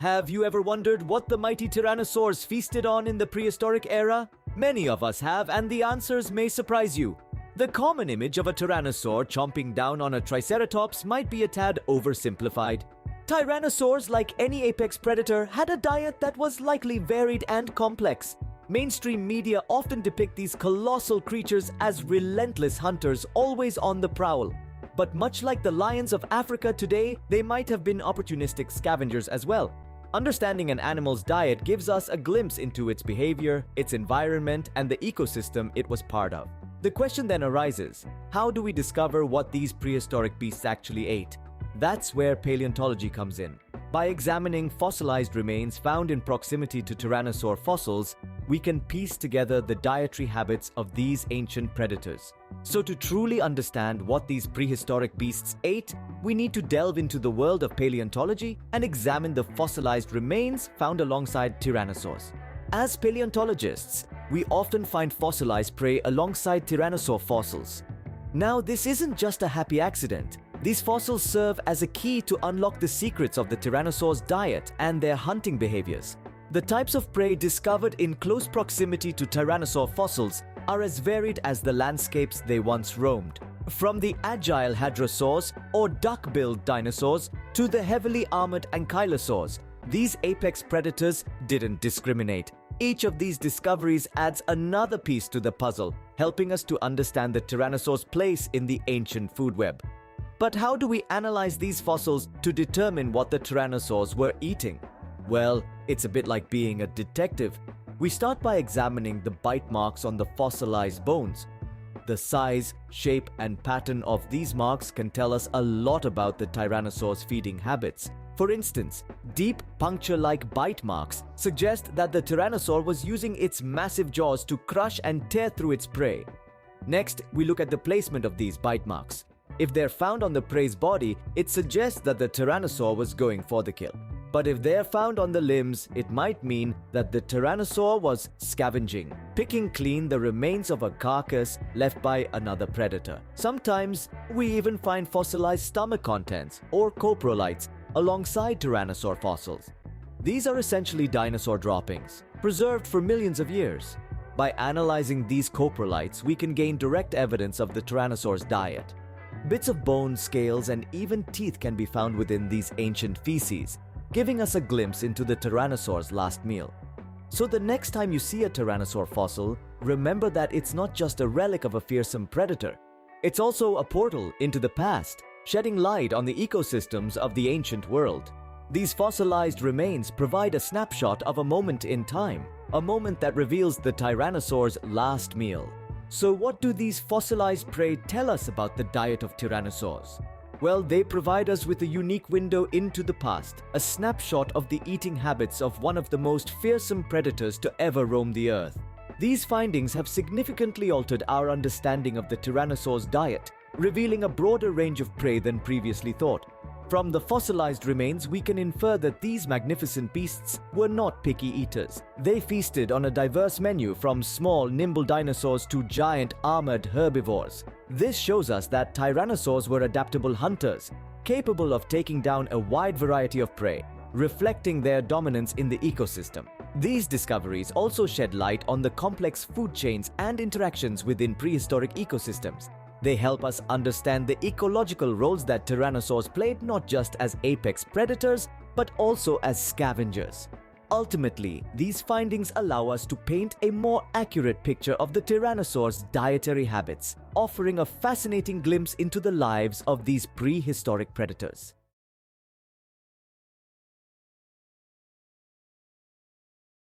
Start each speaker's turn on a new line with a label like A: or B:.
A: Have you ever wondered what the mighty tyrannosaurs feasted on in the prehistoric era? Many of us have, and the answers may surprise you. The common image of a tyrannosaur chomping down on a triceratops might be a tad oversimplified. Tyrannosaurs, like any apex predator, had a diet that was likely varied and complex. Mainstream media often depict these colossal creatures as relentless hunters, always on the prowl. But much like the lions of Africa today, they might have been opportunistic scavengers as well. Understanding an animal's diet gives us a glimpse into its behavior, its environment, and the ecosystem it was part of. The question then arises, how do we discover what these prehistoric beasts actually ate? That's where paleontology comes in. By examining fossilized remains found in proximity to tyrannosaur fossils, we can piece together the dietary habits of these ancient predators. So to truly understand what these prehistoric beasts ate, we need to delve into the world of paleontology and examine the fossilized remains found alongside tyrannosaurs. As paleontologists, we often find fossilized prey alongside tyrannosaur fossils. Now, this isn't just a happy accident. These fossils serve as a key to unlock the secrets of the tyrannosaur's diet and their hunting behaviors. The types of prey discovered in close proximity to tyrannosaur fossils are as varied as the landscapes they once roamed. From the agile hadrosaurs or duck-billed dinosaurs to the heavily armored ankylosaurs, these apex predators didn't discriminate. Each of these discoveries adds another piece to the puzzle, helping us to understand the tyrannosaur's place in the ancient food web. But how do we analyze these fossils to determine what the tyrannosaurs were eating? Well, it's a bit like being a detective. We start by examining the bite marks on the fossilized bones. The size, shape, and pattern of these marks can tell us a lot about the tyrannosaur's feeding habits. For instance, deep puncture-like bite marks suggest that the tyrannosaur was using its massive jaws to crush and tear through its prey. Next, we look at the placement of these bite marks. If they're found on the prey's body, it suggests that the tyrannosaur was going for the kill. But if they're found on the limbs, it might mean that the tyrannosaur was scavenging, picking clean the remains of a carcass left by another predator. Sometimes, we even find fossilized stomach contents or coprolites alongside tyrannosaur fossils. These are essentially dinosaur droppings, preserved for millions of years. By analyzing these coprolites, we can gain direct evidence of the tyrannosaur's diet. Bits of bone, scales, and even teeth can be found within these ancient feces, giving us a glimpse into the tyrannosaur's last meal. So the next time you see a tyrannosaur fossil, remember that it's not just a relic of a fearsome predator. It's also a portal into the past, shedding light on the ecosystems of the ancient world. These fossilized remains provide a snapshot of a moment in time, a moment that reveals the tyrannosaur's last meal. So what do these fossilized prey tell us about the diet of tyrannosaurs? Well, they provide us with a unique window into the past, a snapshot of the eating habits of one of the most fearsome predators to ever roam the earth. These findings have significantly altered our understanding of the tyrannosaur's diet, revealing a broader range of prey than previously thought. From the fossilized remains, we can infer that these magnificent beasts were not picky eaters. They feasted on a diverse menu from small, nimble dinosaurs to giant, armored herbivores. This shows us that tyrannosaurs were adaptable hunters, capable of taking down a wide variety of prey, reflecting their dominance in the ecosystem. These discoveries also shed light on the complex food chains and interactions within prehistoric ecosystems. They help us understand the ecological roles that tyrannosaurs played not just as apex predators, but also as scavengers. Ultimately, these findings allow us to paint a more accurate picture of the tyrannosaur's dietary habits, offering a fascinating glimpse into the lives of these prehistoric predators.